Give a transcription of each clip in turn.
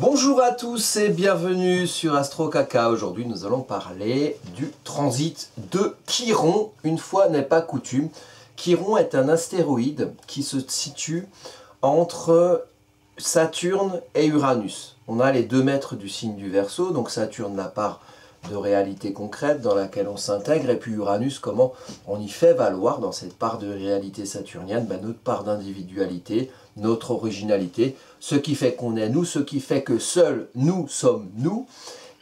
Bonjour à tous et bienvenue sur Astro Kaka. Aujourd'hui nous allons parler du transit de Chiron, une fois n'est pas coutume. Chiron est un astéroïde qui se situe entre Saturne et Uranus. On a les 2 maîtres du signe du Verseau, donc Saturne la part de réalité concrète dans laquelle on s'intègre, et puis Uranus, comment on y fait valoir dans cette part de réalité saturnienne notre part d'individualité, notre originalité, ce qui fait qu'on est nous, ce qui fait que seuls nous sommes nous,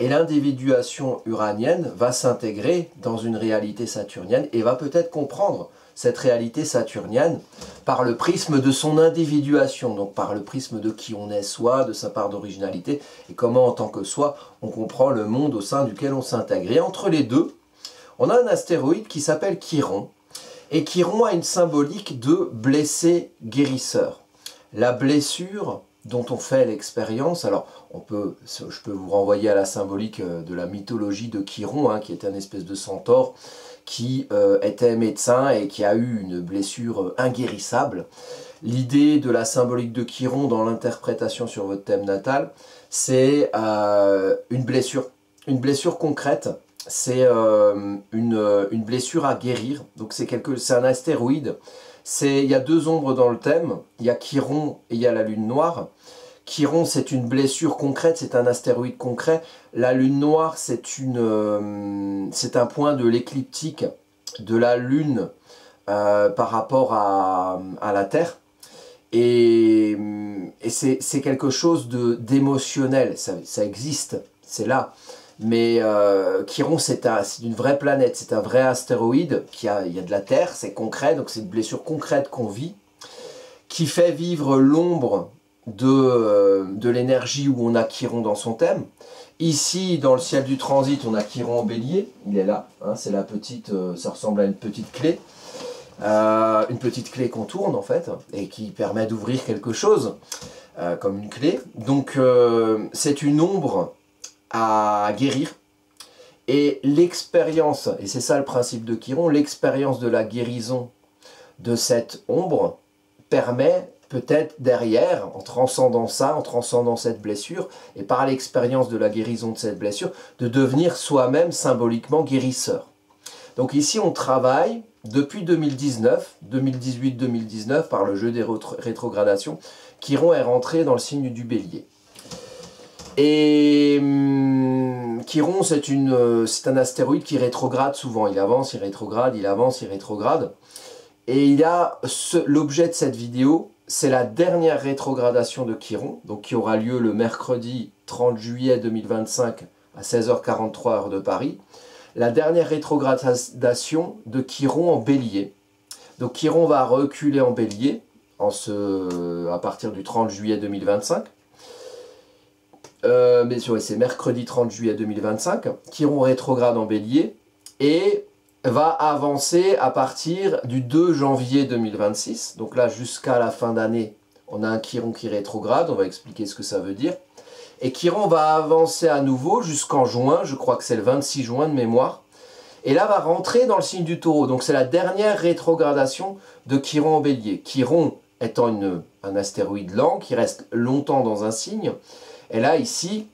et l'individuation uranienne va s'intégrer dans une réalité saturnienne et va peut-être comprendre cette réalité saturnienne par le prisme de son individuation, donc par le prisme de qui on est soi, de sa part d'originalité, et comment en tant que soi, on comprend le monde au sein duquel on s'intègre. Et entre les deux, on a un astéroïde qui s'appelle Chiron, et Chiron a une symbolique de blessé guérisseur. La blessure dont on fait l'expérience, alors je peux vous renvoyer à la symbolique de la mythologie de Chiron, qui était une espèce de centaure, qui était médecin et qui a eu une blessure inguérissable. L'idée de la symbolique de Chiron dans l'interprétation sur votre thème natal, c'est une blessure concrète, c'est une blessure à guérir. Donc c'est un astéroïde, il y a 2 ombres dans le thème, il y a Chiron et il y a la lune noire. Chiron, c'est une blessure concrète, c'est un astéroïde concret. La lune noire, c'est un point de l'écliptique de la lune par rapport à la Terre. Et c'est quelque chose d'émotionnel, ça existe, c'est là. Mais Chiron, c'est une vraie planète, c'est un vrai astéroïde, il y a de la Terre, c'est concret, donc c'est une blessure concrète qu'on vit, qui fait vivre l'ombre de l'énergie où on a Chiron dans son thème. Ici, dans le ciel du transit, on a Chiron en bélier, il est là, c'est la petite, ça ressemble à une petite clé qu'on tourne en fait, et qui permet d'ouvrir quelque chose, comme une clé. Donc c'est une ombre à guérir, et l'expérience, et c'est ça le principe de Chiron, l'expérience de la guérison de cette ombre permet peut-être derrière, en transcendant ça, en transcendant cette blessure, et par l'expérience de la guérison de cette blessure, de devenir soi-même symboliquement guérisseur. Donc ici on travaille depuis 2018-2019, par le jeu des rétrogradations. Chiron est rentré dans le signe du Bélier. Et Chiron, c'est un astéroïde qui rétrograde souvent. Il avance, il rétrograde, il avance, il rétrograde. Et il y a l'objet de cette vidéo, c'est la dernière rétrogradation de Chiron, donc qui aura lieu le mercredi 30 juillet 2025 à 16h43 heure de Paris. La dernière rétrogradation de Chiron en Bélier. Donc Chiron va reculer en Bélier à partir du 30 juillet 2025. Mais c'est mercredi 30 juillet 2025. Chiron rétrograde en Bélier et va avancer à partir du 2 janvier 2026. Donc là, jusqu'à la fin d'année, on a un Chiron qui rétrograde. On va expliquer ce que ça veut dire. Et Chiron va avancer à nouveau jusqu'en juin. Je crois que c'est le 26 juin de mémoire. Et là, va rentrer dans le signe du Taureau. Donc c'est la dernière rétrogradation de Chiron en Bélier. Chiron étant un astéroïde lent qui reste longtemps dans un signe. Et là, ici,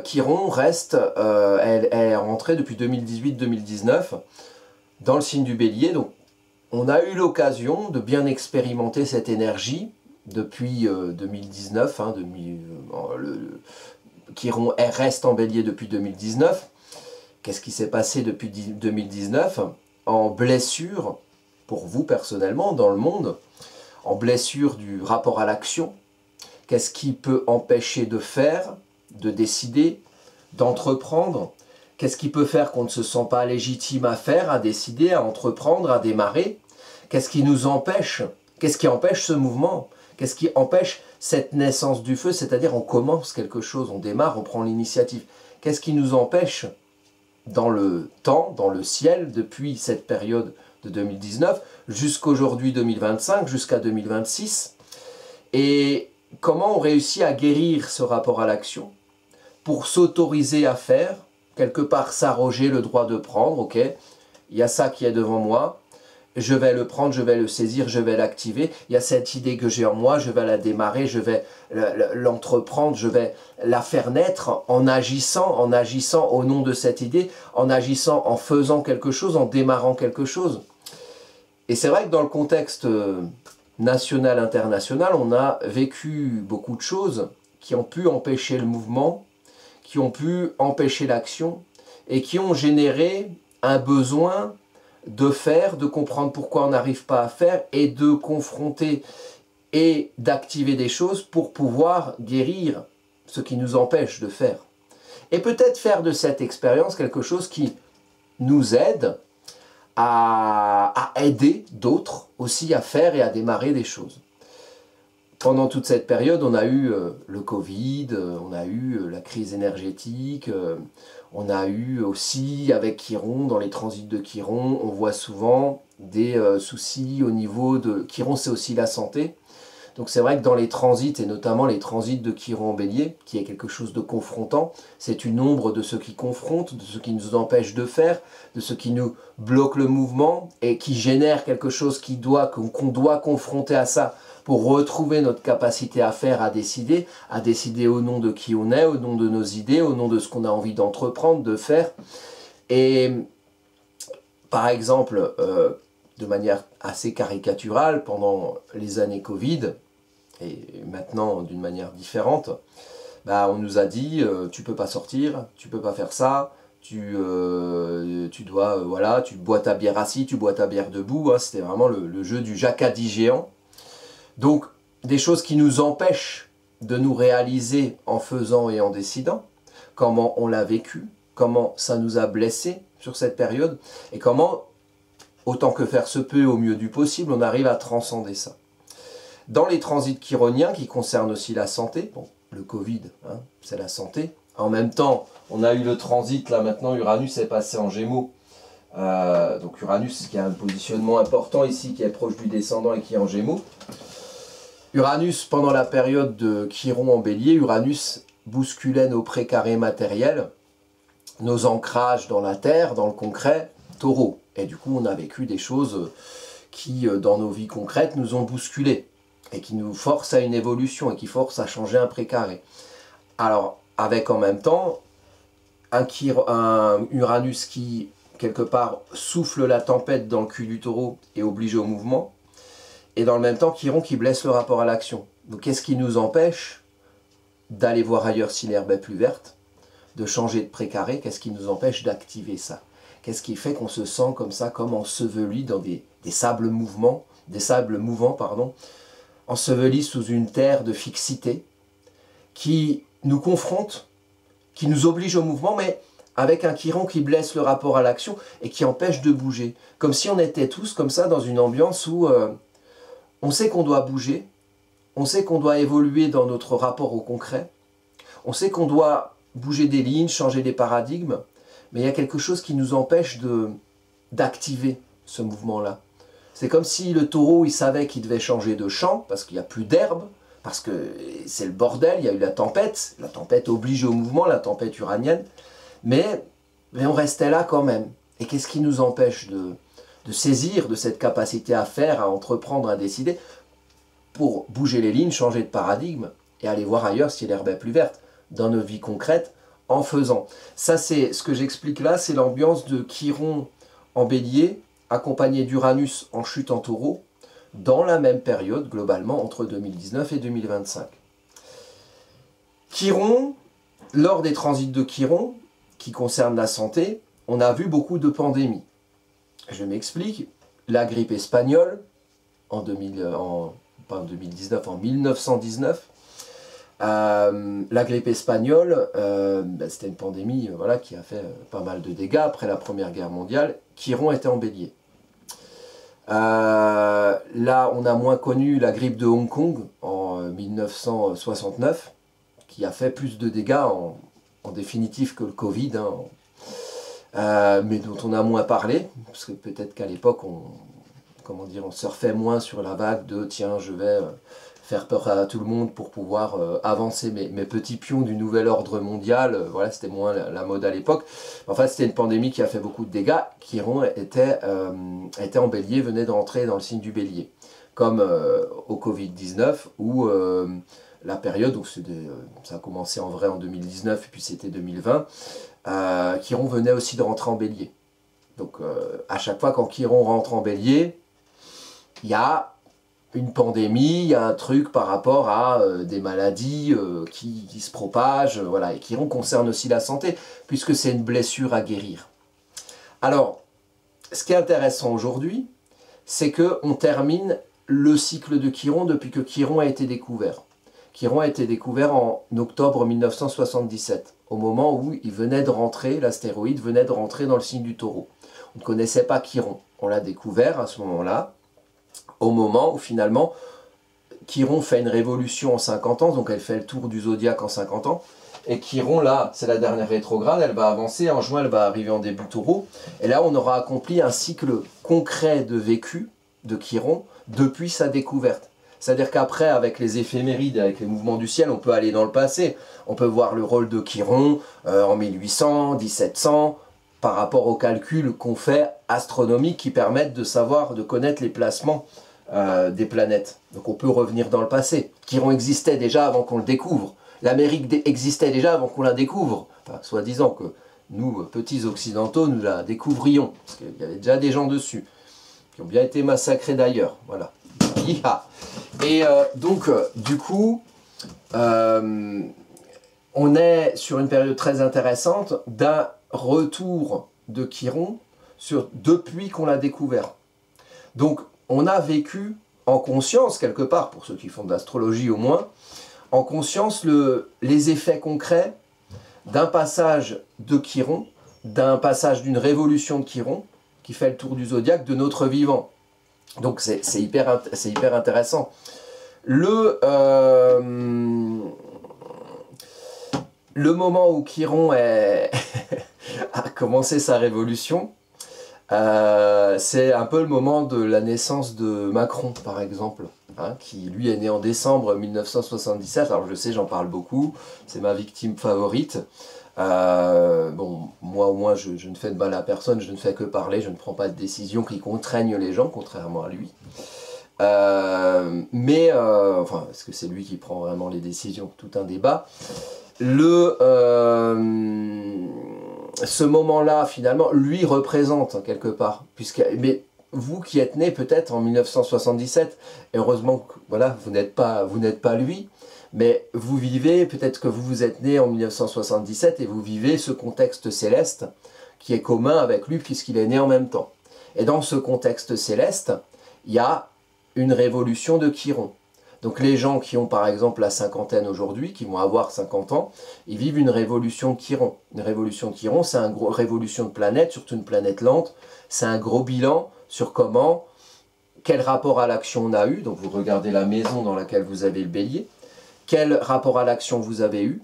Chiron reste, elle est rentrée depuis 2018-2019 dans le signe du Bélier. Donc, on a eu l'occasion de bien expérimenter cette énergie depuis 2019. Chiron reste en Bélier depuis 2019. Qu'est-ce qui s'est passé depuis 2019 en blessure, pour vous personnellement, dans le monde, en blessure du rapport à l'action? Qu'est-ce qui peut empêcher de faire, de décider, d'entreprendre? Qu'est-ce qui peut faire qu'on ne se sent pas légitime à faire, à décider, à entreprendre, à démarrer? Qu'est-ce qui nous empêche? Qu'est-ce qui empêche ce mouvement? Qu'est-ce qui empêche cette naissance du feu? C'est-à-dire on commence quelque chose, on démarre, on prend l'initiative. Qu'est-ce qui nous empêche dans le temps, dans le ciel, depuis cette période de 2019 jusqu'aujourd'hui 2025, jusqu'à 2026? Et comment on réussit à guérir ce rapport à l'action pour s'autoriser à faire, quelque part s'arroger le droit de prendre, ok, il y a ça qui est devant moi, je vais le prendre, je vais le saisir, je vais l'activer. Il y a cette idée que j'ai en moi, je vais la démarrer, je vais l'entreprendre, je vais la faire naître en agissant au nom de cette idée, en agissant, en faisant quelque chose, en démarrant quelque chose. Et c'est vrai que dans le contexte national, international, on a vécu beaucoup de choses qui ont pu empêcher le mouvement, qui ont pu empêcher l'action et qui ont généré un besoin de faire, de comprendre pourquoi on n'arrive pas à faire et de confronter et d'activer des choses pour pouvoir guérir ce qui nous empêche de faire. Et peut-être faire de cette expérience quelque chose qui nous aide à aider d'autres aussi à faire et à démarrer des choses. Pendant toute cette période, on a eu le Covid, on a eu la crise énergétique, on a eu aussi, avec Chiron, dans les transits de Chiron, on voit souvent des soucis au niveau de... Chiron, c'est aussi la santé. Donc c'est vrai que dans les transits, et notamment les transits de Chiron en Bélier, qui est quelque chose de confrontant, c'est une ombre de ce qui confronte, de ce qui nous empêche de faire, de ce qui nous bloque le mouvement, et qui génère quelque chose qu'on doit confronter à ça, pour retrouver notre capacité à faire, à décider au nom de qui on est, au nom de nos idées, au nom de ce qu'on a envie d'entreprendre, de faire. Et par exemple, de manière assez caricaturale, pendant les années Covid, et maintenant d'une manière différente, bah, on nous a dit tu peux pas sortir, tu peux pas faire ça, tu dois, voilà, tu bois ta bière assis, tu bois ta bière debout, hein, c'était vraiment le jeu du jacadi géant. Donc, des choses qui nous empêchent de nous réaliser en faisant et en décidant, comment on l'a vécu, comment ça nous a blessés sur cette période, et comment, autant que faire se peut au mieux du possible, on arrive à transcender ça. Dans les transits chironiens, qui concernent aussi la santé, bon, le Covid, hein, c'est la santé, en même temps, on a eu le transit, là maintenant, Uranus est passé en Gémeaux, donc Uranus qui a un positionnement important ici, qui est proche du descendant et qui est en Gémeaux. Uranus, pendant la période de Chiron en Bélier, Uranus bousculait nos précarés matériels, nos ancrages dans la terre, dans le concret, Taureau. Et du coup, on a vécu des choses qui, dans nos vies concrètes, nous ont bousculés et qui nous forcent à une évolution et qui forcent à changer un précaré. Alors, avec en même temps un Uranus qui, quelque part, souffle la tempête dans le cul du Taureau et oblige au mouvement, et dans le même temps, Chiron qui blesse le rapport à l'action. Donc qu'est-ce qui nous empêche d'aller voir ailleurs si l'herbe est plus verte, de changer de précaré? Qu'est-ce qui nous empêche d'activer ça? Qu'est-ce qui fait qu'on se sent comme ça, comme enseveli dans des sables mouvants, pardon, ensevelis sous une terre de fixité, qui nous confronte, qui nous oblige au mouvement, mais avec un Chiron qui blesse le rapport à l'action et qui empêche de bouger. Comme si on était tous comme ça dans une ambiance où... on sait qu'on doit bouger, on sait qu'on doit évoluer dans notre rapport au concret, on sait qu'on doit bouger des lignes, changer des paradigmes, mais il y a quelque chose qui nous empêche d'activer ce mouvement-là. C'est comme si le Taureau, il savait qu'il devait changer de champ, parce qu'il n'y a plus d'herbe, parce que c'est le bordel, il y a eu la tempête oblige au mouvement, la tempête uranienne, mais on restait là quand même. Et qu'est-ce qui nous empêche de saisir de cette capacité à faire, à entreprendre, à décider, pour bouger les lignes, changer de paradigme, et aller voir ailleurs si l'herbe est plus verte, dans nos vies concrètes, en faisant. Ça, c'est ce que j'explique là, c'est l'ambiance de Chiron en Bélier, accompagné d'Uranus en chute en Taureau, dans la même période, globalement, entre 2019 et 2025. Chiron, lors des transits de Chiron, qui concernent la santé, on a vu beaucoup de pandémies. Je m'explique, la grippe espagnole, en 1919, la grippe espagnole, c'était une pandémie voilà, qui a fait pas mal de dégâts après la Première Guerre mondiale. Chiron était en Bélier. Là, on a moins connu la grippe de Hong Kong en 1969, qui a fait plus de dégâts en définitive que le Covid, hein, mais dont on a moins parlé, parce que peut-être qu'à l'époque, on surfait moins sur la vague de « tiens, je vais faire peur à tout le monde pour pouvoir avancer mes petits pions du nouvel ordre mondial. Voilà, c'était moins la mode à l'époque. En fait, c'était une pandémie qui a fait beaucoup de dégâts. Chiron était en bélier, venait de rentrer dans le signe du bélier. Comme au Covid-19, où la période où ça a commencé en vrai en 2019 et puis c'était 2020, Chiron venait aussi de rentrer en bélier. Donc à chaque fois quand Chiron rentre en bélier, il y a une pandémie, il y a un truc par rapport à des maladies qui se propagent, voilà. Et Chiron concerne aussi la santé, puisque c'est une blessure à guérir. Alors, ce qui est intéressant aujourd'hui, c'est qu'on termine le cycle de Chiron depuis que Chiron a été découvert. Chiron a été découvert en octobre 1977, au moment où il venait de rentrer, l'astéroïde venait de rentrer dans le signe du Taureau. On ne connaissait pas Chiron, on l'a découvert à ce moment-là, au moment où finalement Chiron fait une révolution en 50 ans, donc elle fait le tour du zodiaque en 50 ans, et Chiron là, c'est la dernière rétrograde, elle va avancer, en juin elle va arriver en début Taureau, et là on aura accompli un cycle concret de vécu de Chiron depuis sa découverte. C'est-à-dire qu'après, avec les éphémérides, avec les mouvements du ciel, on peut aller dans le passé, on peut voir le rôle de Chiron en 1800, 1700, par rapport aux calculs qu'on fait astronomiques qui permettent de savoir, de connaître les placements des planètes. Donc on peut revenir dans le passé. Chiron existait déjà avant qu'on le découvre. L'Amérique existait déjà avant qu'on la découvre. Enfin, soi-disant que nous, petits occidentaux, nous la découvrions. Parce qu'il y avait déjà des gens dessus, qui ont bien été massacrés d'ailleurs. Voilà. Et donc, du coup, on est sur une période très intéressante d'un retour de Chiron depuis qu'on l'a découvert. Donc, on a vécu en conscience, quelque part, pour ceux qui font de l'astrologie au moins, en conscience les effets concrets d'un passage de Chiron, d'un passage d'une révolution de Chiron, qui fait le tour du zodiaque de notre vivant. Donc c'est hyper intéressant. Le moment où Chiron a commencé sa révolution, c'est un peu le moment de la naissance de Macron, par exemple, hein, qui lui est né en décembre 1977. Alors je sais, j'en parle beaucoup, c'est ma victime favorite. Bon, moi au moins je ne fais de mal à personne, je ne fais que parler, je ne prends pas de décision qui contraignent les gens, contrairement à lui. Enfin, est-ce que c'est lui qui prend vraiment les décisions? Tout un débat. Ce moment-là, finalement, lui représente, hein, quelque part. Mais vous qui êtes né peut-être en 1977, et heureusement que voilà, vous n'êtes pas lui, mais vous vivez, peut-être que vous êtes né en 1977 et vous vivez ce contexte céleste qui est commun avec lui puisqu'il est né en même temps. Et dans ce contexte céleste, il y a une révolution de Chiron. Donc les gens qui ont par exemple la cinquantaine aujourd'hui, qui vont avoir 50 ans, ils vivent une révolution de Chiron. Une révolution de Chiron, c'est une révolution de planète, surtout une planète lente. C'est un gros bilan sur quel rapport à l'action on a eu. Donc vous regardez la maison dans laquelle vous avez le bélier. Quel rapport à l'action vous avez eu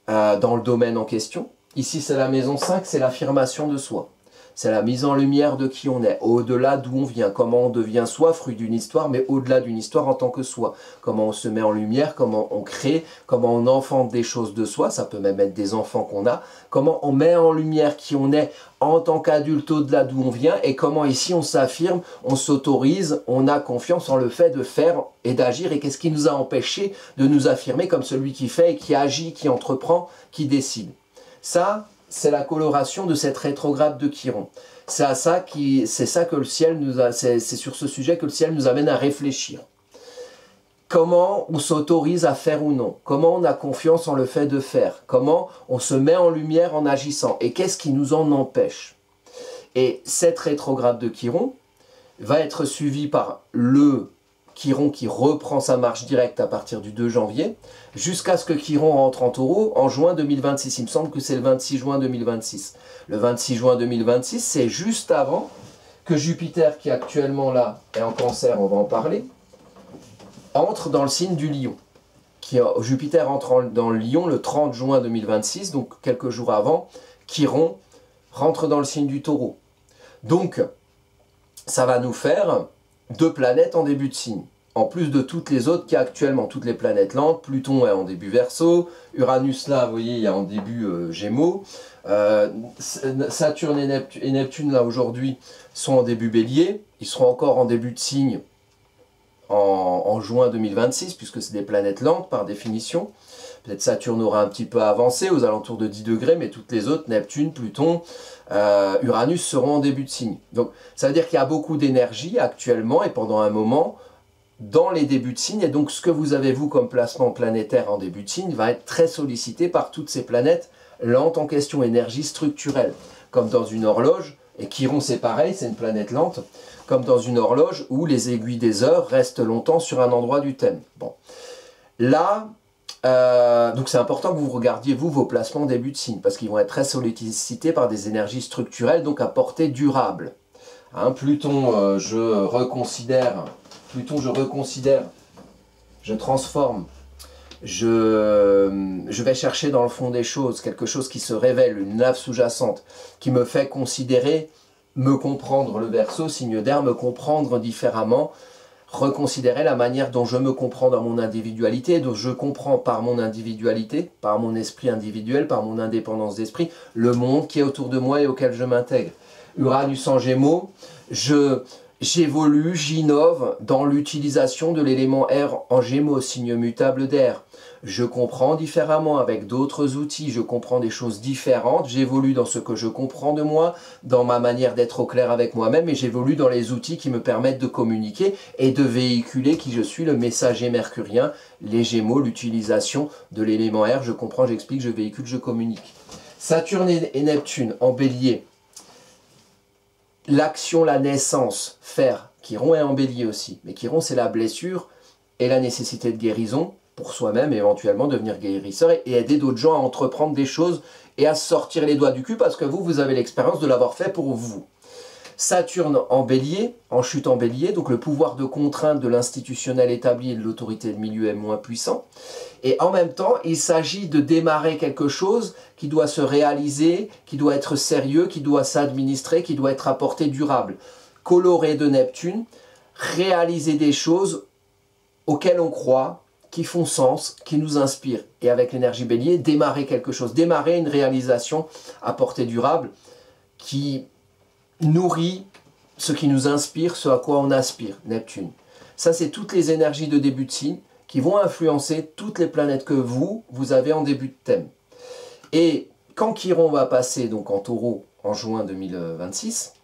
dans le domaine en question. Ici, c'est la maison 5, c'est l'affirmation de soi. C'est la mise en lumière de qui on est, au-delà d'où on vient, comment on devient soi, fruit d'une histoire, mais au-delà d'une histoire en tant que soi. Comment on se met en lumière, comment on crée, comment on enfante des choses de soi, ça peut même être des enfants qu'on a, comment on met en lumière qui on est en tant qu'adulte au-delà d'où on vient, et comment ici on s'affirme, on s'autorise, on a confiance en le fait de faire et d'agir, et qu'est-ce qui nous a empêché de nous affirmer comme celui qui fait, et qui agit, qui entreprend, qui décide. Ça, c'est la coloration de cette rétrograde de Chiron. C'est sur ce sujet que le ciel nous amène à réfléchir. Comment on s'autorise à faire ou non? Comment on a confiance en le fait de faire? Comment on se met en lumière en agissant? Et qu'est-ce qui nous en empêche? Et cette rétrograde de Chiron va être suivie par le Chiron qui reprend sa marche directe à partir du 2 janvier, jusqu'à ce que Chiron rentre en Taureau en juin 2026. Il me semble que c'est le 26 juin 2026. Le 26 juin 2026, c'est juste avant que Jupiter, qui actuellement là est en Cancer, on va en parler, entre dans le signe du Lion. Jupiter entre dans le Lion le 30 juin 2026, donc quelques jours avant, Chiron rentre dans le signe du Taureau. Donc, ça va nous faire 2 planètes en début de signe. en plus de toutes les autres qu'il y a actuellement, toutes les planètes lentes. Pluton est en début Verseau, Uranus là, vous voyez, il est en début Gémeaux, Saturne et Neptune là aujourd'hui sont en début Bélier, ils seront encore en début de signe en juin 2026, puisque c'est des planètes lentes par définition. Peut-être Saturne aura un petit peu avancé, aux alentours de 10 degrés, mais toutes les autres, Neptune, Pluton, Uranus, seront en début de signe. Donc ça veut dire qu'il y a beaucoup d'énergie actuellement, et pendant un moment, dans les débuts de signe, et donc ce que vous avez vous comme placement planétaire en début de signe va être très sollicité par toutes ces planètes lentes en question, énergie structurelle, comme dans une horloge, et Chiron c'est pareil, c'est une planète lente, comme dans une horloge où les aiguilles des heures restent longtemps sur un endroit du thème. Bon, là, donc c'est important que vous regardiez vous vos placements début de signe, parce qu'ils vont être très sollicités par des énergies structurelles, donc à portée durable. Hein, Pluton, je reconsidère, je transforme, je vais chercher dans le fond des choses, quelque chose qui se révèle, une lave sous-jacente, qui me fait considérer, me comprendre, le Verseau, signe d'air, me comprendre différemment, reconsidérer la manière dont je me comprends dans mon individualité, dont je comprends par mon individualité, par mon esprit individuel, par mon indépendance d'esprit, le monde qui est autour de moi et auquel je m'intègre. Uranus en Gémeaux, j'évolue, j'innove dans l'utilisation de l'élément air en Gémeaux, signe mutable d'air. Je comprends différemment avec d'autres outils, je comprends des choses différentes, j'évolue dans ce que je comprends de moi, dans ma manière d'être au clair avec moi-même, et j'évolue dans les outils qui me permettent de communiquer et de véhiculer qui je suis, le messager mercurien, les Gémeaux, l'utilisation de l'élément air, je comprends, j'explique, je véhicule, je communique. Saturne et Neptune en Bélier, l'action, la naissance, faire. Chiron est en Bélier aussi, mais Chiron c'est la blessure et la nécessité de guérison pour soi-même, éventuellement devenir guérisseur et aider d'autres gens à entreprendre des choses et à sortir les doigts du cul parce que vous avez l'expérience de l'avoir fait pour vous. Saturne en Bélier, en chute en Bélier, donc le pouvoir de contrainte de l'institutionnel établi et de l'autorité de milieu est moins puissant. Et en même temps, il s'agit de démarrer quelque chose qui doit se réaliser, qui doit être sérieux, qui doit s'administrer, qui doit être à portée durable. Coloré de Neptune, réaliser des choses auxquelles on croit, qui font sens, qui nous inspirent. Et avec l'énergie Bélier, démarrer quelque chose, démarrer une réalisation à portée durable qui nourrit ce qui nous inspire, ce à quoi on aspire, Neptune. Ça, c'est toutes les énergies de début de signe qui vont influencer toutes les planètes que vous avez en début de thème. Et quand Chiron va passer donc en Taureau en juin 2026,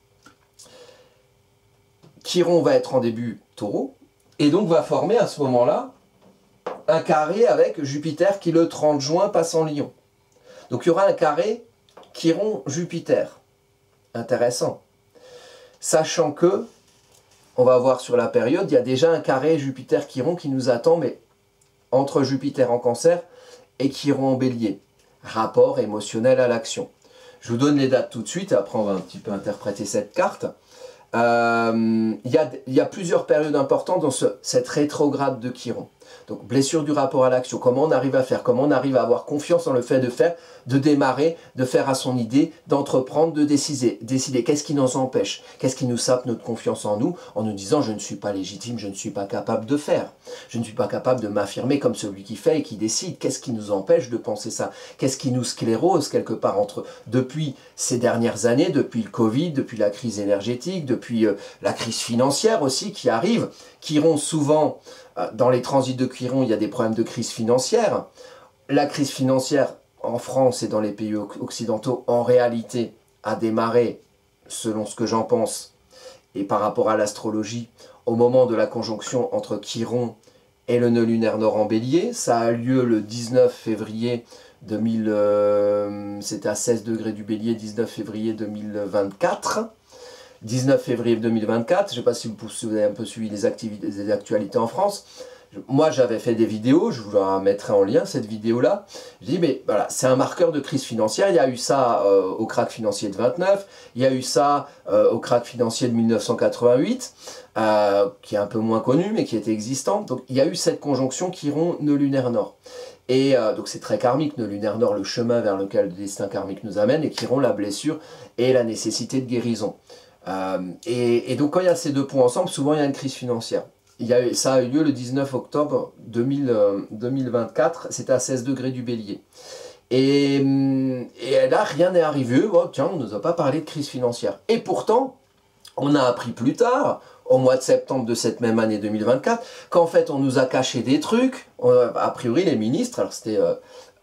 Chiron va être en début Taureau, et donc va former à ce moment-là un carré avec Jupiter qui le 30 juin passe en Lion. Donc il y aura un carré Chiron-Jupiter. Intéressant. Sachant que, on va voir sur la période, il y a déjà un carré Jupiter-Chiron qui nous attend, mais entre Jupiter en Cancer et Chiron en Bélier. Rapport émotionnel à l'action. Je vous donne les dates tout de suite, après on va un petit peu interpréter cette carte. Il y a plusieurs périodes importantes dans cette rétrograde de Chiron. Donc blessure du rapport à l'action, comment on arrive à faire, comment on arrive à avoir confiance dans le fait de faire, de démarrer, de faire à son idée, d'entreprendre, de décider. Qu'est-ce qui nous empêche? Qu'est-ce qui nous sape notre confiance en nous disant je ne suis pas légitime, je ne suis pas capable de faire. Je ne suis pas capable de m'affirmer comme celui qui fait et qui décide. Qu'est-ce qui nous empêche de penser ça? Qu'est-ce qui nous sclérose quelque part depuis ces dernières années, depuis le Covid, depuis la crise énergétique, depuis la crise financière aussi qui arrive, Chiron souvent... Dans les transits de Chiron, il y a des problèmes de crise financière. La crise financière en France et dans les pays occidentaux, en réalité, a démarré, selon ce que j'en pense, et par rapport à l'astrologie, au moment de la conjonction entre Chiron et le nœud lunaire nord en Bélier. Ça a lieu le 19 février 2000, c'était à 16 degrés du Bélier, 19 février 2024. 19 février 2024, je ne sais pas si vous avez un peu suivi les actualités en France. Moi, j'avais fait des vidéos, je vous la mettrai en lien, cette vidéo-là. Je dis, mais voilà, c'est un marqueur de crise financière. Il y a eu ça au krach financier de 29, il y a eu ça au krach financier de 1988, qui est un peu moins connu, mais qui était existant. Donc, il y a eu cette conjonction Chiron-nœud lunaire nord. Et donc, c'est très karmique, nœud lunaire nord, le chemin vers lequel le destin karmique nous amène, et Chiron, la blessure et la nécessité de guérison. Et donc quand il y a ces deux points ensemble, souvent il y a une crise financière. ça a eu lieu le 19 octobre 2024, c'était à 16 degrés du Bélier. Et là, rien n'est arrivé. Oh, tiens, on ne nous a pas parlé de crise financière. Et pourtant, on a appris plus tard, au mois de septembre de cette même année 2024, qu'en fait, on nous a caché des trucs. A priori, les ministres, alors c'était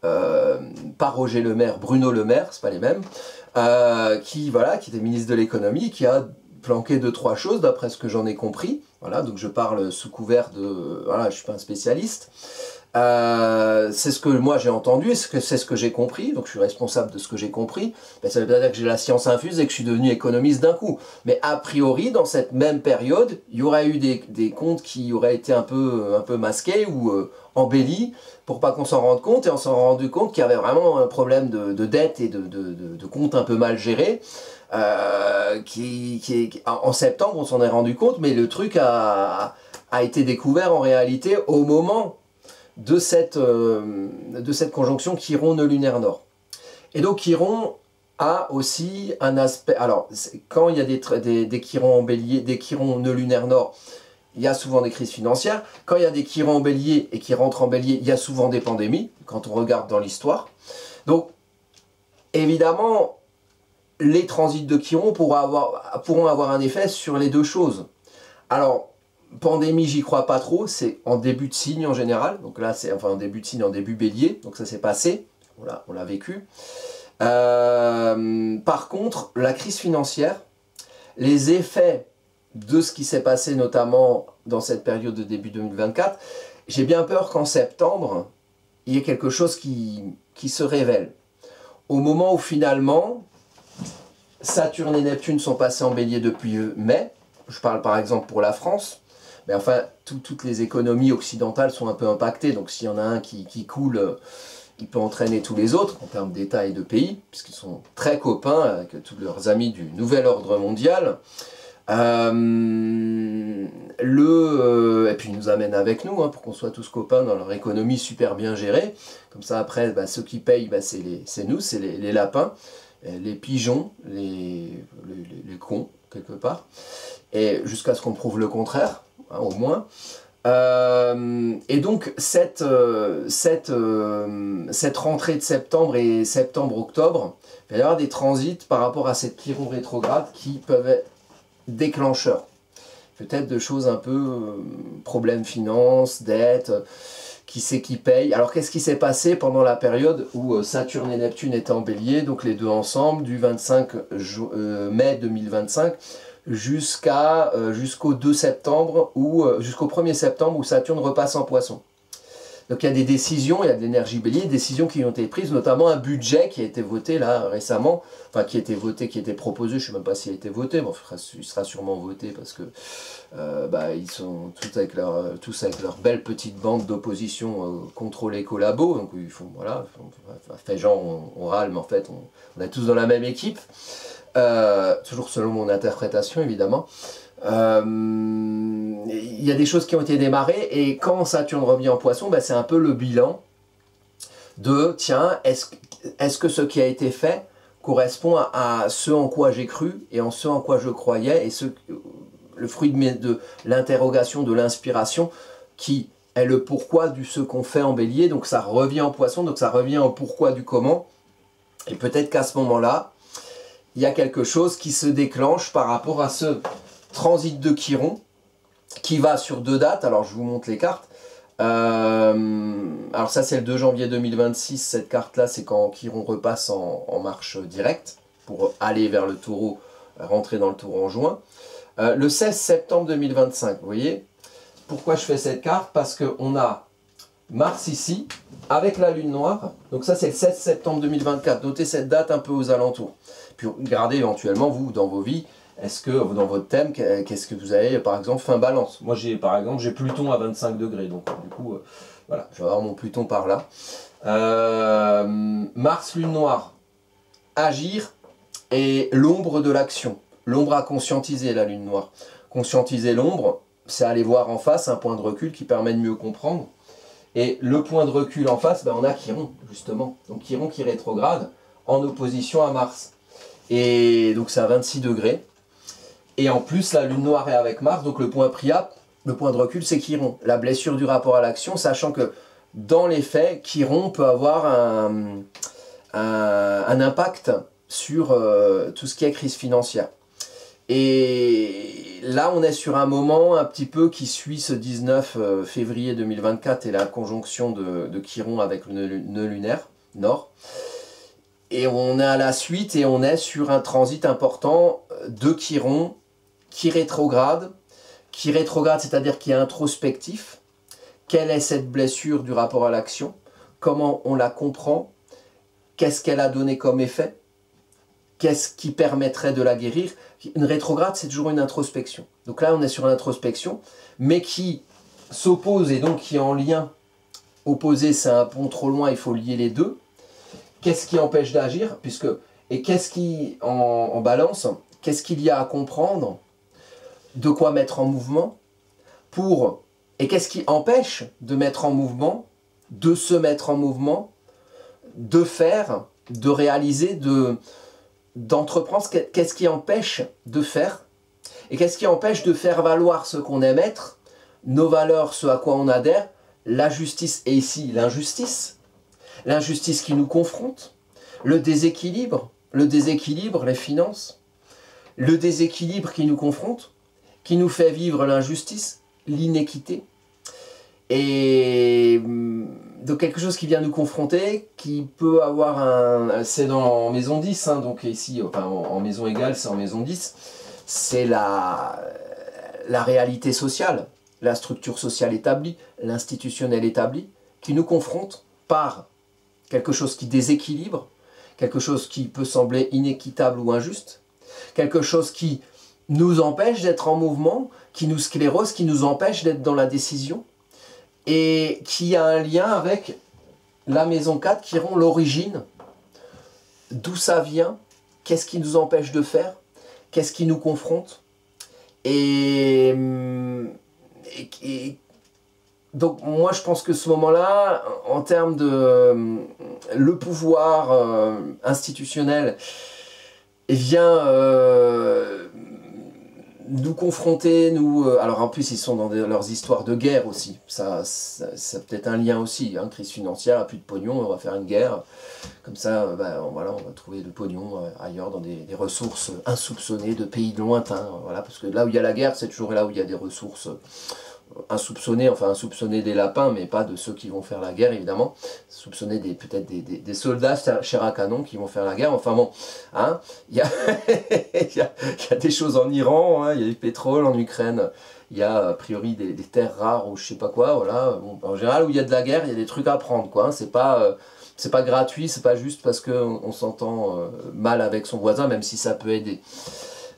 pas Roger Le Maire, Bruno Le Maire, c'est pas les mêmes, qui était ministre de l'économie, qui a planqué 2-3 choses, d'après ce que j'en ai compris. Voilà, donc je parle sous couvert de... Voilà, je suis pas un spécialiste. C'est ce que moi j'ai entendu, et c'est ce que j'ai compris, donc je suis responsable de ce que j'ai compris. Ben, ça veut pas dire que j'ai la science infuse et que je suis devenu économiste d'un coup. Mais a priori, dans cette même période, il y aurait eu des comptes qui auraient été un peu masqués ou embellis pour pas qu'on s'en rende compte, et on s'en rendu compte qu'il y avait vraiment un problème de dette et de comptes un peu mal gérés. En septembre, on s'en est rendu compte, mais le truc a été découvert en réalité au moment de cette conjonction Chiron-nœud lunaire nord. Et donc Chiron a aussi un aspect... Alors, quand il y a des Chirons en bélier, des Chirons nœud lunaire nord, il y a souvent des crises financières. Quand il y a des Chirons en bélier et qui rentrent en bélier, il y a souvent des pandémies, quand on regarde dans l'histoire. Donc, évidemment, les transits de Chiron pourront avoir un effet sur les deux choses. Alors, pandémie, j'y crois pas trop, c'est en début de signe en général. Donc là, c'est en début de signe, en début bélier. Donc ça s'est passé, on l'a vécu. Par contre, la crise financière, les effets de ce qui s'est passé notamment dans cette période de début 2024, j'ai bien peur qu'en septembre, il y ait quelque chose qui se révèle. Au moment où finalement, Saturne et Neptune sont passés en bélier depuis mai, je parle par exemple pour la France, mais enfin, toutes les économies occidentales sont un peu impactées, donc s'il y en a un qui coule, il peut entraîner tous les autres, en termes d'État et de pays, puisqu'ils sont très copains avec tous leurs amis du nouvel ordre mondial. Et puis ils nous amènent avec nous, pour qu'on soit tous copains dans leur économie super bien gérée. Comme ça, après, ceux qui payent, c'est nous, c'est les lapins, les pigeons, les cons, quelque part. Et jusqu'à ce qu'on prouve le contraire, au moins. Et donc cette rentrée de septembre et septembre-octobre, il va y avoir des transits par rapport à cette Chiron rétrograde qui peuvent être déclencheurs. Peut-être de choses un peu problèmes finances, dettes, qui c'est qui paye. Alors qu'est-ce qui s'est passé pendant la période où Saturne et Neptune étaient en bélier, donc les deux ensemble, du 25 mai 2025 jusqu'au 2 septembre ou jusqu'au 1er septembre où Saturne repasse en Poisson. Donc il y a des décisions, il y a de l'énergie bélier, des décisions qui ont été prises, notamment un budget qui a été voté là récemment, enfin qui a été voté, qui a été proposé, je ne sais même pas s'il a été voté, mais il sera sûrement voté parce que ils sont tous avec leur belle petite bande d'opposition contre les collabos, donc ils font, voilà, fait genre on râle, mais en fait on est tous dans la même équipe. Toujours selon mon interprétation évidemment. Il y a des choses qui ont été démarrées et quand Saturne revient en Poisson, c'est un peu le bilan de tiens, est-ce que ce qui a été fait correspond à ce en quoi j'ai cru et en ce en quoi je croyais, et le fruit de l'interrogation, de l'inspiration qui est le pourquoi du ce qu'on fait en bélier. Donc ça revient en Poisson, donc ça revient au pourquoi du comment, et peut-être qu'à ce moment-là il y a quelque chose qui se déclenche par rapport à ce transit de Chiron qui va sur 2 dates. Alors je vous montre les cartes. Alors ça c'est le 2 janvier 2026, cette carte là c'est quand Chiron repasse en marche directe pour aller vers le taureau, rentrer dans le taureau en juin. Le 16 septembre 2025, vous voyez pourquoi je fais cette carte? Parce qu'on a Mars ici avec la lune noire, donc ça c'est le 16 septembre 2024, notez cette date un peu aux alentours. Puis regardez éventuellement vous dans vos vies, est-ce que dans votre thème, qu'est-ce que vous avez par exemple fin balance? Moi par exemple j'ai Pluton à 25 degrés, donc du coup voilà, je vais avoir mon Pluton par là. Mars lune noire, agir et l'ombre de l'action, l'ombre à conscientiser la lune noire. Conscientiser l'ombre, c'est aller voir en face un point de recul qui permet de mieux comprendre. Et le point de recul en face, on a Chiron justement, donc Chiron qui rétrograde en opposition à Mars. Et donc c'est à 26 degrés. Et en plus, la lune noire est avec Mars, donc le point Priap le point de recul, c'est Chiron. La blessure du rapport à l'action, sachant que dans les faits, Chiron peut avoir un impact sur tout ce qui est crise financière. Et là, on est sur un moment un petit peu qui suit ce 19 février 2024 et la conjonction de Chiron avec le nœud lunaire nord. Et on est à la suite et on est sur un transit important de Chiron qui rétrograde. Qui rétrograde, c'est-à-dire qui est introspectif. Quelle est cette blessure du rapport à l'action? Comment on la comprend? Qu'est-ce qu'elle a donné comme effet? Qu'est-ce qui permettrait de la guérir? Une rétrograde, c'est toujours une introspection. Donc là, on est sur l'introspection, mais qui s'oppose et donc qui est en lien. Opposé, c'est un pont trop loin, il faut lier les deux. Qu'est-ce qui empêche d'agir? Et qu'est-ce qui, en balance, qu'est-ce qu'il y a à comprendre? De quoi mettre en mouvement et qu'est-ce qui empêche de mettre en mouvement, de se mettre en mouvement, de faire, de réaliser, d'entreprendre. Qu'est-ce qui empêche de faire et qu'est-ce qui empêche de faire valoir ce qu'on aime être, nos valeurs, ce à quoi on adhère, la justice et ici l'injustice qui nous confronte, le déséquilibre, les finances, le déséquilibre qui nous confronte, qui nous fait vivre l'injustice, l'inéquité, et donc quelque chose qui vient nous confronter, qui peut avoir c'est en maison 10, hein, donc ici, enfin en maison égale, c'est en maison 10, c'est la réalité sociale, la structure sociale établie, l'institutionnel établi, qui nous confronte par quelque chose qui déséquilibre, quelque chose qui peut sembler inéquitable ou injuste, quelque chose qui nous empêche d'être en mouvement, qui nous sclérose, qui nous empêche d'être dans la décision, et qui a un lien avec la maison 4, qui rend l'origine, d'où ça vient, qu'est-ce qui nous empêche de faire, qu'est-ce qui nous confronte, et donc moi je pense que ce moment-là, en termes de le pouvoir institutionnel, vient nous confronter, alors en plus ils sont dans leurs histoires de guerre aussi, ça peut-être un lien aussi, hein, crise financière, plus de pognon, on va faire une guerre, comme ça voilà, on va trouver le pognon ailleurs dans des ressources insoupçonnées de pays lointains, voilà, parce que là où il y a la guerre, c'est toujours là où il y a des ressources insoupçonnés, enfin insoupçonnés des lapins, mais pas de ceux qui vont faire la guerre évidemment, soupçonnés peut-être des soldats chair à canon qui vont faire la guerre, enfin bon, hein, il y a, il y a des choses en Iran, hein, il y a du pétrole en Ukraine, il y a a priori des terres rares ou je sais pas quoi, voilà, bon, en général où il y a de la guerre, il y a des trucs à prendre, quoi, hein, c'est pas gratuit, c'est pas juste parce qu'on s'entend mal avec son voisin, même si ça peut aider.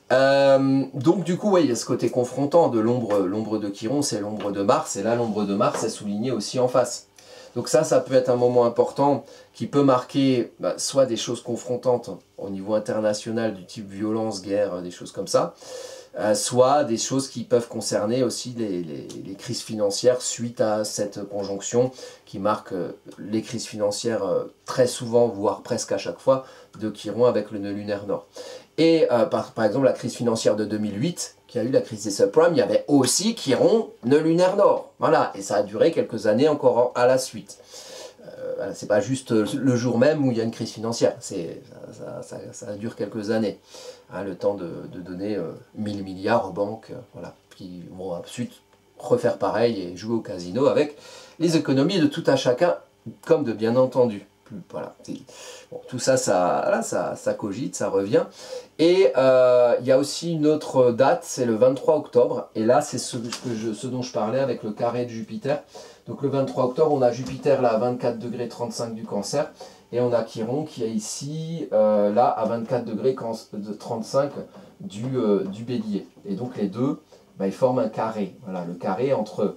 Donc du coup, ouais, il y a ce côté confrontant de l'ombre de Chiron, c'est l'ombre de Mars, et là l'ombre de Mars est soulignée aussi en face. Donc ça peut être un moment important qui peut marquer soit des choses confrontantes au niveau international du type violence, guerre, des choses comme ça, soit des choses qui peuvent concerner aussi les crises financières suite à cette conjonction qui marque les crises financières très souvent, voire presque à chaque fois, de Chiron avec le nœud lunaire nord. Et par exemple la crise financière de 2008, qui a eu la crise des subprimes, il y avait aussi Chiron, nœud lunaire nord. Voilà, et ça a duré quelques années encore à la suite. Voilà, c'est pas juste le jour même où il y a une crise financière, ça dure quelques années. Hein, le temps de donner 1000 milliards aux banques, voilà, qui vont ensuite refaire pareil et jouer au casino avec les économies de tout à chacun, comme de bien entendu. Voilà. Bon, tout ça, ça cogite, ça revient. Et il y a aussi une autre date, c'est le 23 octobre. Et là, c'est ce dont je parlais avec le carré de Jupiter. Donc le 23 octobre, on a Jupiter là à 24 degrés 35 du Cancer. Et on a Chiron qui est ici, là, à 24 degrés 35 du Bélier. Et donc les deux, ils forment un carré. Voilà, le carré entre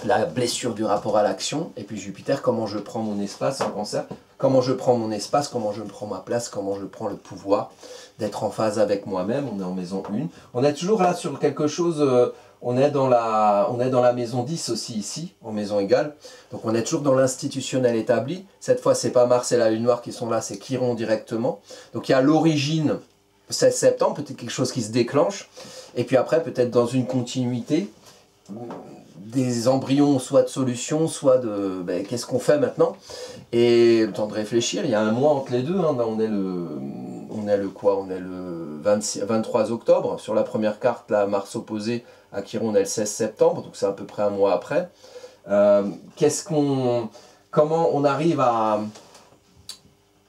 la blessure du rapport à l'action, et puis Jupiter, comment je prends mon espace en Cancer, comment je prends mon espace, comment je prends ma place, comment je prends le pouvoir d'être en phase avec moi-même. On est en maison 1. On est toujours là sur quelque chose, on est dans la maison 10 aussi ici, en maison égale. Donc on est toujours dans l'institutionnel établi. Cette fois, c'est pas Mars et la Lune Noire qui sont là, c'est Chiron directement. Donc il y a l'origine, 16 septembre, peut-être quelque chose qui se déclenche. Et puis après, peut-être dans une continuité, des embryons soit de solutions, soit de ben, qu'est-ce qu'on fait maintenant. Et le temps de réfléchir, il y a un mois entre les deux, hein, on est le quoi? On est le 23 octobre. Sur la première carte, là, Mars opposé à Chiron, on est le 16 septembre, donc c'est à peu près un mois après. Comment on arrive à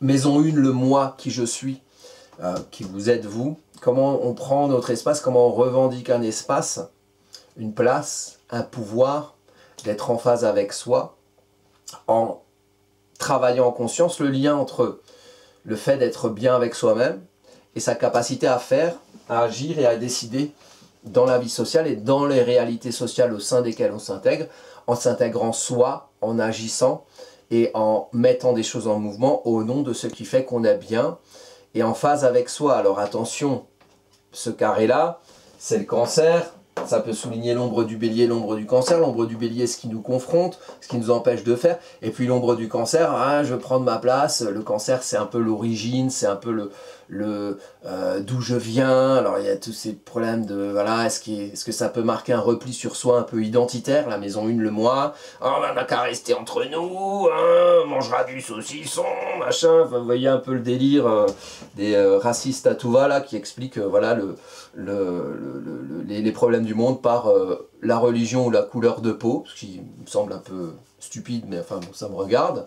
maison 1, le moi qui je suis, qui vous êtes vous, comment on prend notre espace, comment on revendique un espace, une place, un pouvoir, d'être en phase avec soi, en travaillant en conscience, le lien entre le fait d'être bien avec soi-même et sa capacité à faire, à agir et à décider dans la vie sociale et dans les réalités sociales au sein desquelles on s'intègre, en s'intégrant soi, en agissant et en mettant des choses en mouvement au nom de ce qui fait qu'on est bien et en phase avec soi. Alors attention, ce carré-là, c'est le cancer. Ça peut souligner l'ombre du bélier, l'ombre du cancer. L'ombre du bélier, ce qui nous confronte, ce qui nous empêche de faire. Et puis l'ombre du cancer, ah, je veux prendre ma place. Le cancer, c'est un peu l'origine, c'est un peu d'où je viens. Alors il y a tous ces problèmes de, voilà, est-ce que ça peut marquer un repli sur soi un peu identitaire, la maison 1, le moi. Oh, on n'a qu'à rester entre nous, hein, on mangera du saucisson, machin. Enfin, vous voyez un peu le délire des racistes à tout va, là, qui expliquent, voilà, les problèmes du monde par la religion ou la couleur de peau, ce qui me semble un peu stupide, mais enfin bon, ça me regarde.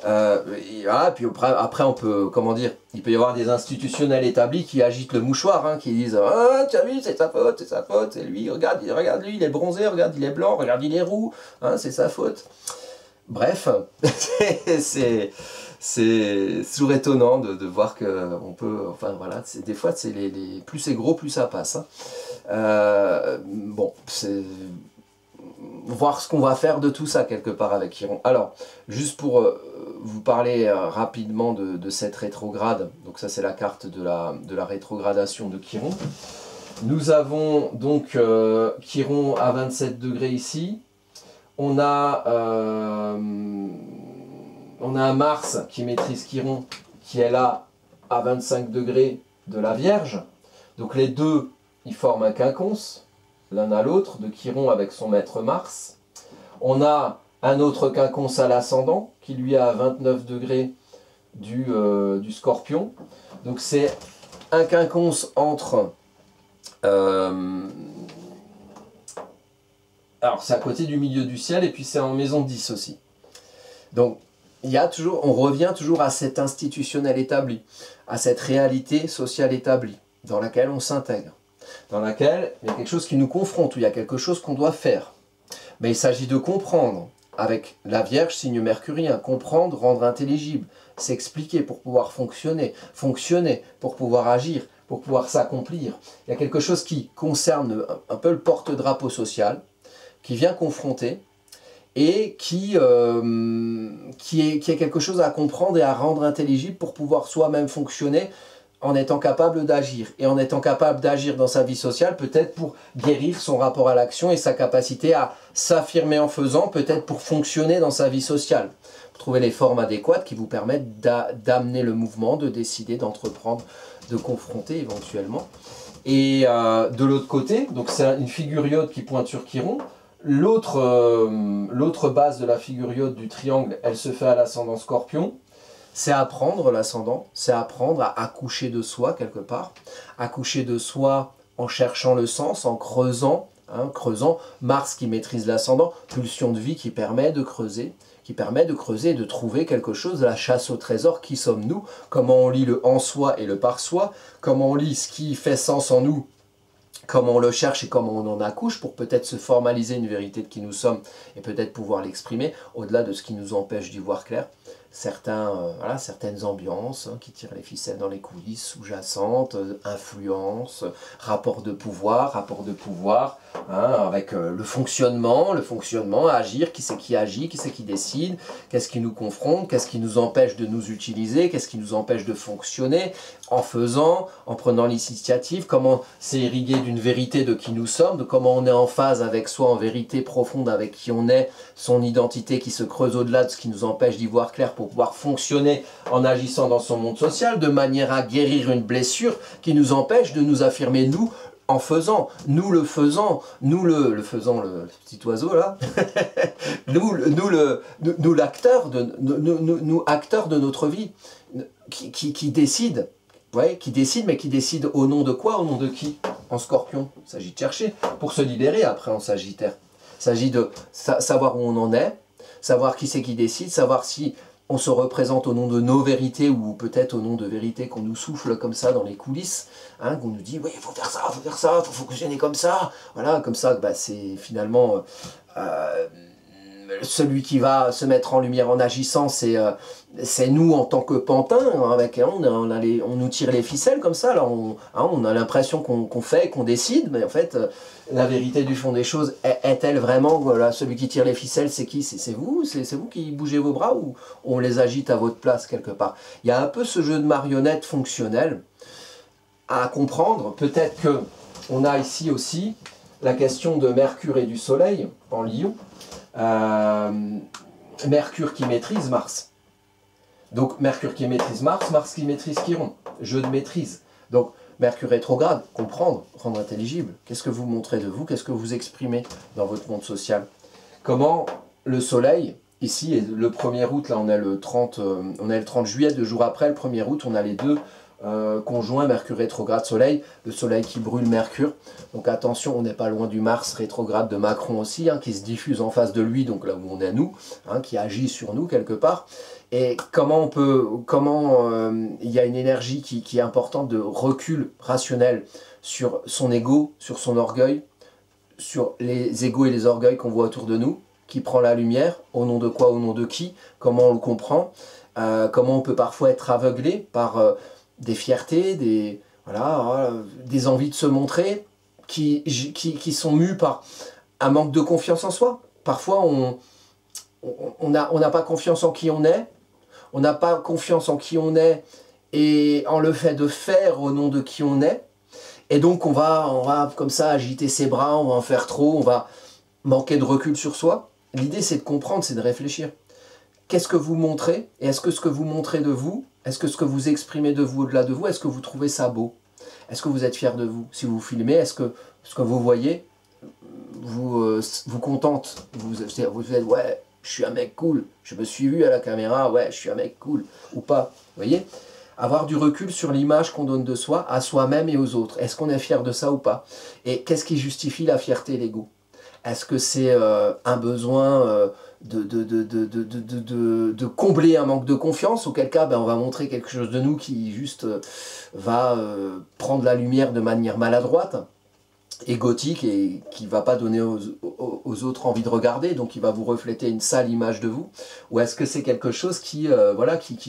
Et voilà, puis après on peut, comment dire, il peut y avoir des institutionnels établis qui agitent le mouchoir, hein, qui disent ah, tu as vu, c'est sa faute, c'est lui, regarde lui, il est bronzé, regarde, il est blanc, regarde, il est roux, hein, c'est sa faute. Bref, c'est toujours étonnant de voir que on peut, enfin voilà, des fois c'est plus c'est gros, plus ça passe. Hein. Bon, c'est voir ce qu'on va faire de tout ça quelque part avec Chiron. Alors, juste pour vous parler rapidement de cette rétrograde, donc ça c'est la carte de la rétrogradation de Chiron. Nous avons donc Chiron à 27 degrés ici. On a un Mars qui maîtrise Chiron, qui est là à 25 degrés de la Vierge. Donc les deux, ils forment un quinconce, l'un à l'autre, de Chiron avec son maître Mars. On a un autre quinconce à l'ascendant, qui lui est à 29 degrés du Scorpion. Donc c'est un quinconce entre... alors c'est à côté du milieu du ciel, et puis c'est en maison 10 aussi. Donc on revient toujours à cet institutionnel établi, à cette réalité sociale établie, dans laquelle on s'intègre, dans laquelle il y a quelque chose qui nous confronte, où il y a quelque chose qu'on doit faire. Mais il s'agit de comprendre, avec la Vierge, signe mercurien, comprendre, rendre intelligible, s'expliquer pour pouvoir fonctionner pour pouvoir agir, pour pouvoir s'accomplir. Il y a quelque chose qui concerne un peu le porte-drapeau social, qui vient confronter, et qui est quelque chose à comprendre et à rendre intelligible pour pouvoir soi-même fonctionner en étant capable d'agir. Et en étant capable d'agir dans sa vie sociale, peut-être pour guérir son rapport à l'action et sa capacité à s'affirmer en faisant, peut-être pour fonctionner dans sa vie sociale. Pour trouver les formes adéquates qui vous permettent d'amener le mouvement, de décider, d'entreprendre, de confronter éventuellement. Et de l'autre côté, donc c'est une figure iode qui pointe sur Chiron. L'autre base de la figure iode du triangle, elle se fait à l'ascendant Scorpion. C'est apprendre l'ascendant, c'est apprendre à accoucher de soi quelque part. Accoucher de soi en cherchant le sens, en creusant, hein, creusant. Mars qui maîtrise l'ascendant, pulsion de vie qui permet de creuser et de trouver quelque chose, la chasse au trésor. Qui sommes-nous? Comment on lit le en soi et le par soi? Comment on lit ce qui fait sens en nous? Comment on le cherche et comment on en accouche pour peut-être se formaliser une vérité de qui nous sommes et peut-être pouvoir l'exprimer au-delà de ce qui nous empêche d'y voir clair. Certaines ambiances qui tirent les ficelles dans les coulisses sous-jacentes, influences, rapport de pouvoir, avec le fonctionnement, agir, qui c'est qui agit, qui c'est qui décide, qu'est-ce qui nous confronte, qu'est-ce qui nous empêche de nous utiliser, qu'est-ce qui nous empêche de fonctionner, en faisant, en prenant l'initiative, comment c'est irrigué d'une vérité de qui nous sommes, de comment on est en phase avec soi, en vérité profonde avec qui on est, son identité qui se creuse au-delà de ce qui nous empêche d'y voir clair pour pouvoir fonctionner en agissant dans son monde social, de manière à guérir une blessure qui nous empêche de nous affirmer nous, en faisant, nous le faisant, nous le faisant, le petit oiseau là, nous l'acteur, nous acteurs de notre vie, qui décide, ouais, qui décide, mais qui décide au nom de quoi, au nom de qui? En Scorpion, il s'agit de chercher, pour se libérer après en Sagittaire. Il s'agit de savoir où on en est, savoir qui c'est qui décide, savoir si on se représente au nom de nos vérités ou peut-être au nom de vérités qu'on nous souffle comme ça dans les coulisses, hein, qu'on nous dit oui, il faut faire ça, il faut fonctionner comme ça, voilà, comme ça, bah, c'est finalement celui qui va se mettre en lumière en agissant, c'est nous en tant que pantins, hein, avec, hein, on nous tire les ficelles comme ça, alors on a l'impression qu'on fait, qu'on décide, mais en fait, la vérité du fond des choses, est-elle vraiment, voilà, celui qui tire les ficelles, c'est qui? C'est vous? C'est vous qui bougez vos bras ou on les agite à votre place quelque part? Il y a un peu ce jeu de marionnettes fonctionnel à comprendre. Peut-être que on a ici aussi la question de Mercure et du Soleil en Lion. Mercure qui maîtrise Mars. Donc Mercure qui maîtrise Mars, Mars qui maîtrise Chiron. Jeu de maîtrise. Donc Mercure rétrograde, comprendre, rendre intelligible. Qu'est-ce que vous montrez de vous? Qu'est-ce que vous exprimez dans votre monde social? Comment le Soleil, ici, et le 1er août, là on est le 30 juillet, 2 jours après, le 1er août, on a les deux conjoints Mercure rétrograde Soleil, le Soleil qui brûle Mercure. Donc attention, on n'est pas loin du Mars rétrograde de Macron aussi, hein, qui se diffuse en face de lui, donc là où on est nous, hein, qui agit sur nous quelque part. Et comment il y a une énergie qui est importante de recul rationnel sur son ego, sur son orgueil, sur les égos et les orgueils qu'on voit autour de nous, qui prend la lumière, au nom de quoi, au nom de qui, comment on le comprend, comment on peut parfois être aveuglé par des fiertés, des envies de se montrer, qui sont mues par un manque de confiance en soi. Parfois, on n'a pas confiance en qui on est, on n'a pas confiance en qui on est et en le fait de faire au nom de qui on est. Et donc, on va comme ça agiter ses bras, on va en faire trop, on va manquer de recul sur soi. L'idée, c'est de comprendre, c'est de réfléchir. Qu'est-ce que vous montrez? Et est-ce que ce que vous montrez de vous, est-ce que ce que vous exprimez de vous au-delà de vous, est-ce que vous trouvez ça beau? Est-ce que vous êtes fier de vous? Si vous filmez, est-ce que ce que vous voyez vous contente? Vous êtes, ouais, je suis un mec cool, je me suis vu à la caméra, ouais, je suis un mec cool, ou pas? Vous voyez? Avoir du recul sur l'image qu'on donne de soi, à soi-même et aux autres. Est-ce qu'on est fier de ça ou pas? Et qu'est-ce qui justifie la fierté et l'ego? Est-ce que c'est un besoin de combler un manque de confiance, auquel cas ben, on va montrer quelque chose de nous qui juste va prendre la lumière de manière maladroite, égotique, et qui ne va pas donner aux autres envie de regarder, donc il va vous refléter une sale image de vous? Ou est-ce que c'est quelque chose qui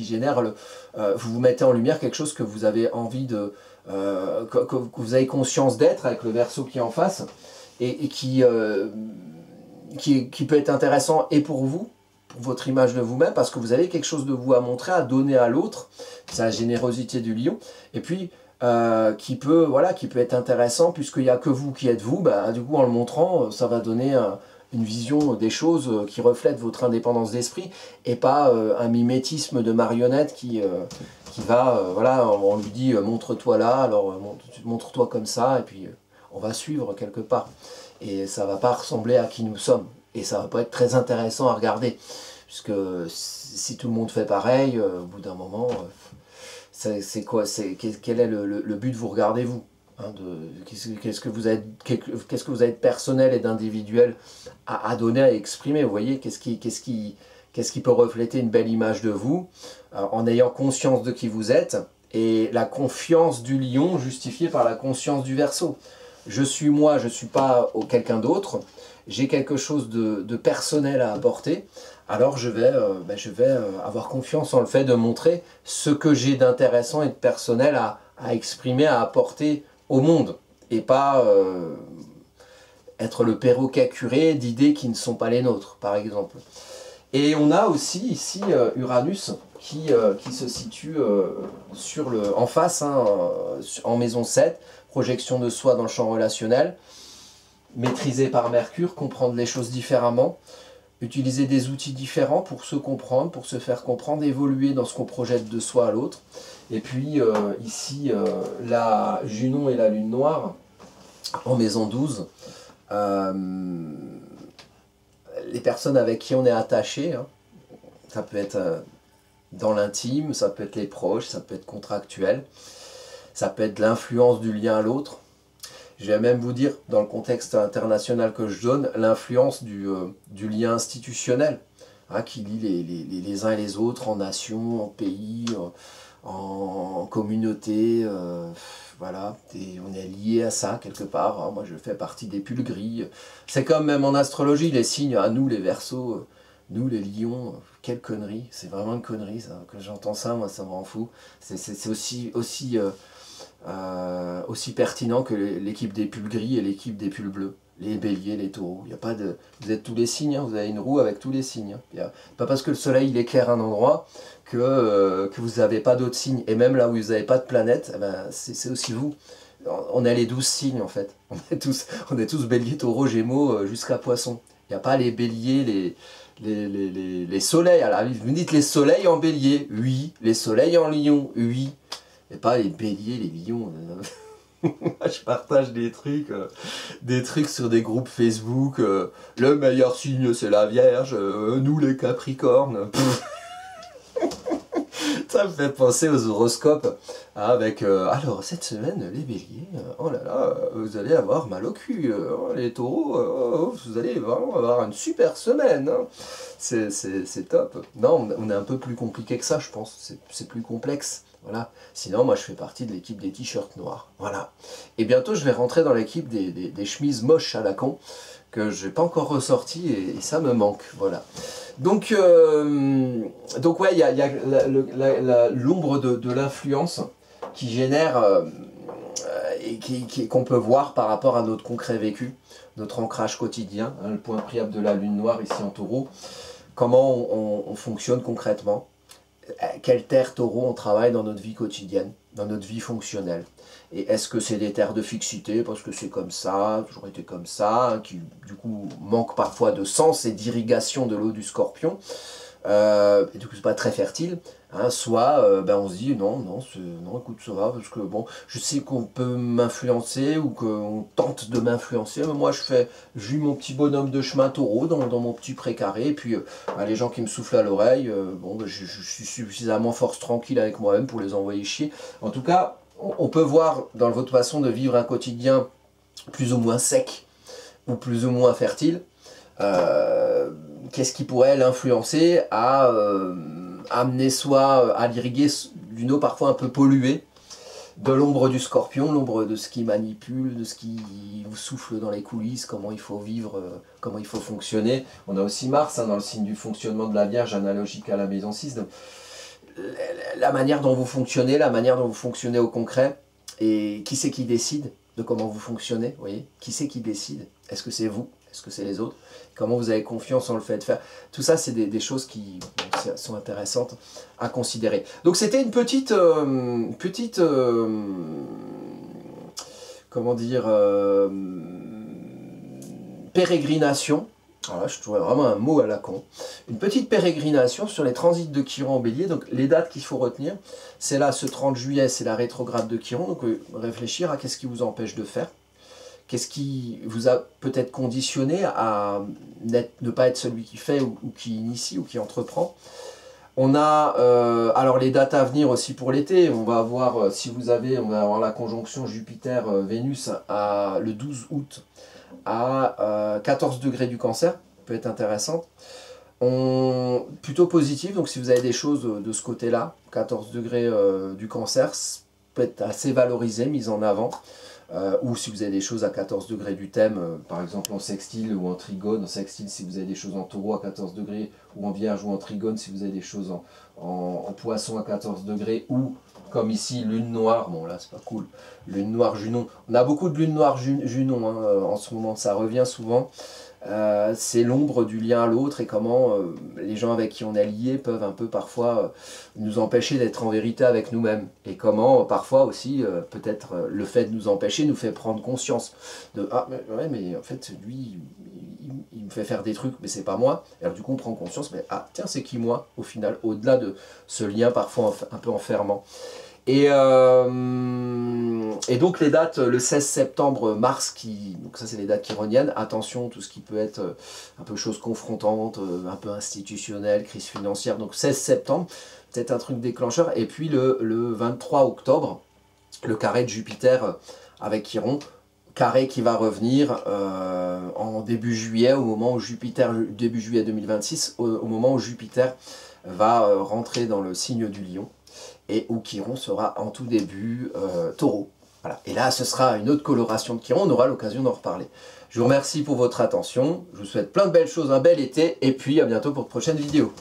génère, vous vous mettez en lumière quelque chose que vous avez envie de... que vous avez conscience d'être, avec le Verseau qui est en face, et qui peut être intéressant et pour vous, pour votre image de vous-même, parce que vous avez quelque chose de vous à montrer, à donner à l'autre, c'est la générosité du lion, et puis qui peut être intéressant, puisqu'il n'y a que vous qui êtes vous, bah, du coup en le montrant, ça va donner une vision des choses qui reflète votre indépendance d'esprit, et pas un mimétisme de marionnette qui va, on lui dit montre-toi là, alors montre-toi comme ça, et puis on va suivre quelque part. Et ça ne va pas ressembler à qui nous sommes. Et ça ne va pas être très intéressant à regarder. Puisque si tout le monde fait pareil, au bout d'un moment, c'est quoi? Quel est le but de vous regarder, vous, hein, qu'est-ce que vous avez de personnel et d'individuel à donner, à exprimer? Vous voyez, qu'est-ce qui peut refléter une belle image de vous, en ayant conscience de qui vous êtes, et la confiance du lion justifiée par la conscience du Verseau. Je suis moi, je ne suis pas quelqu'un d'autre, j'ai quelque chose de personnel à apporter, alors je vais avoir confiance en le fait de montrer ce que j'ai d'intéressant et de personnel à exprimer, à apporter au monde, et pas être le perroquet curé d'idées qui ne sont pas les nôtres, par exemple. Et on a aussi ici Uranus qui se situe en face, hein, en maison 7, projection de soi dans le champ relationnel, maîtrisé par Mercure, comprendre les choses différemment, utiliser des outils différents pour se comprendre, pour se faire comprendre, évoluer dans ce qu'on projette de soi à l'autre. Et puis ici, la Junon et la Lune Noire, en maison 12, les personnes avec qui on est attaché, hein, ça peut être dans l'intime, ça peut être les proches, ça peut être contractuel, ça peut être l'influence du lien à l'autre. Je vais même vous dire, dans le contexte international que je donne, l'influence du lien institutionnel, hein, qui lie les uns et les autres en nations, en pays, en communauté, voilà, et on est lié à ça quelque part, hein. Moi je fais partie des pulls gris, c'est comme même en astrologie, les signes, à nous les Verseaux, nous les lions, quelle connerie, c'est vraiment une connerie ça, quand j'entends ça, moi ça me rend fou, c'est aussi pertinent que l'équipe des pulls gris et l'équipe des pulls bleus. Les béliers, les taureaux, il y a pas de... Vous êtes tous les signes, hein, vous avez une roue avec tous les signes. Hein. Pas parce que le soleil il éclaire un endroit que vous n'avez pas d'autres signes. Et même là où vous n'avez pas de planète, eh ben, c'est aussi vous. On est les 12 signes en fait. On est tous béliers, taureaux, gémeaux jusqu'à poisson. Il n'y a pas les béliers, les soleils. Alors, vous me dites les soleils en bélier, oui. Les soleils en lion, oui. Et pas les béliers, les lions. Je partage des trucs sur des groupes Facebook. Le meilleur signe c'est la Vierge, nous les Capricornes. Ça me fait penser aux horoscopes. Avec, alors cette semaine, les béliers, oh là là, vous allez avoir mal au cul. Les taureaux, vous allez vraiment avoir une super semaine. Hein. C'est top. Non, on est un peu plus compliqué que ça, je pense. C'est plus complexe. Voilà. Sinon, moi, je fais partie de l'équipe des t-shirts noirs. Voilà. Et bientôt, je vais rentrer dans l'équipe des chemises moches à la con, que je n'ai pas encore ressorti, et ça me manque. Voilà. Donc ouais, il y a l'ombre de l'influence qui génère et qu'on peut voir par rapport à notre concret vécu, notre ancrage quotidien, hein, le point priable de la lune noire ici en taureau, comment on fonctionne concrètement. Quelles terres taureau on travaille dans notre vie quotidienne, dans notre vie fonctionnelle. Et est-ce que c'est des terres de fixité, parce que c'est comme ça, toujours été comme ça, hein, qui du coup manquent parfois de sens et d'irrigation de l'eau du scorpion, et du coup c'est pas très fertile, hein, soit ben on se dit non, écoute ça va, parce que bon, je sais qu'on peut m'influencer ou qu'on tente de m'influencer, mais moi je vis mon petit bonhomme de chemin taureau dans mon petit précaré, et puis ben, les gens qui me soufflent à l'oreille, bon, ben, je suis suffisamment force tranquille avec moi-même pour les envoyer chier. En tout cas, on peut voir dans votre façon de vivre un quotidien plus ou moins sec ou plus ou moins fertile, qu'est-ce qui pourrait l'influencer à amener soit à l'irriguer d'une eau parfois un peu polluée, de l'ombre du scorpion, l'ombre de ce qui manipule, de ce qui vous souffle dans les coulisses, comment il faut vivre, comment il faut fonctionner. On a aussi Mars hein, dans le signe du fonctionnement de la Vierge, analogique à la maison 6. Donc, la manière dont vous fonctionnez au concret, et qui c'est qui décide de comment vous fonctionnez, vous voyez, qui c'est qui décide, est-ce que c'est vous, est-ce que c'est les autres, comment vous avez confiance en le fait de faire, tout ça c'est des choses qui sont intéressantes à considérer. Donc c'était une petite comment dire, pérégrination. Alors là, je trouvais vraiment un mot à la con. Une petite pérégrination sur les transits de Chiron en bélier. Donc les dates qu'il faut retenir, c'est là, ce 30 juillet, c'est la rétrograde de Chiron. Donc réfléchir à qu'est-ce qui vous empêche de faire. Qu'est-ce qui vous a peut-être conditionné à ne pas être celui qui fait ou qui initie ou qui entreprend. On a alors les dates à venir aussi pour l'été. On va avoir, on va avoir la conjonction Jupiter-Vénus le 12 août à 14 degrés du Cancer, peut être intéressante. Plutôt positive, donc si vous avez des choses de ce côté-là, 14 degrés du Cancer, peut être assez valorisé, mis en avant. Ou si vous avez des choses à 14 degrés du thème, par exemple en sextile ou en trigone. En sextile si vous avez des choses en taureau à 14 degrés, ou en vierge ou en trigone si vous avez des choses en poisson à 14 degrés, ou comme ici lune noire, bon là c'est pas cool, lune noire Junon. On a beaucoup de lune noire Junon hein, en ce moment, ça revient souvent. C'est l'ombre du lien à l'autre et comment les gens avec qui on est lié peuvent un peu parfois nous empêcher d'être en vérité avec nous-mêmes, et comment parfois aussi peut-être le fait de nous empêcher nous fait prendre conscience de ah mais en fait lui il me fait faire des trucs mais c'est pas moi, et alors du coup on prend conscience mais ah tiens c'est qui moi au final, au-delà de ce lien parfois un peu enfermant. Et donc les dates, le 16 septembre, Mars, donc ça c'est les dates chironiennes, attention, tout ce qui peut être un peu chose confrontante, un peu institutionnelle, crise financière, donc 16 septembre, peut-être un truc déclencheur, et puis le 23 octobre, le carré de Jupiter avec Chiron, carré qui va revenir en début juillet, au moment où Jupiter, début juillet 2026, au moment où Jupiter va rentrer dans le signe du Lion, et où Chiron sera en tout début Taureau. Voilà. Et là, ce sera une autre coloration de Chiron, on aura l'occasion d'en reparler. Je vous remercie pour votre attention, je vous souhaite plein de belles choses, un bel été, et puis à bientôt pour de prochaines vidéos.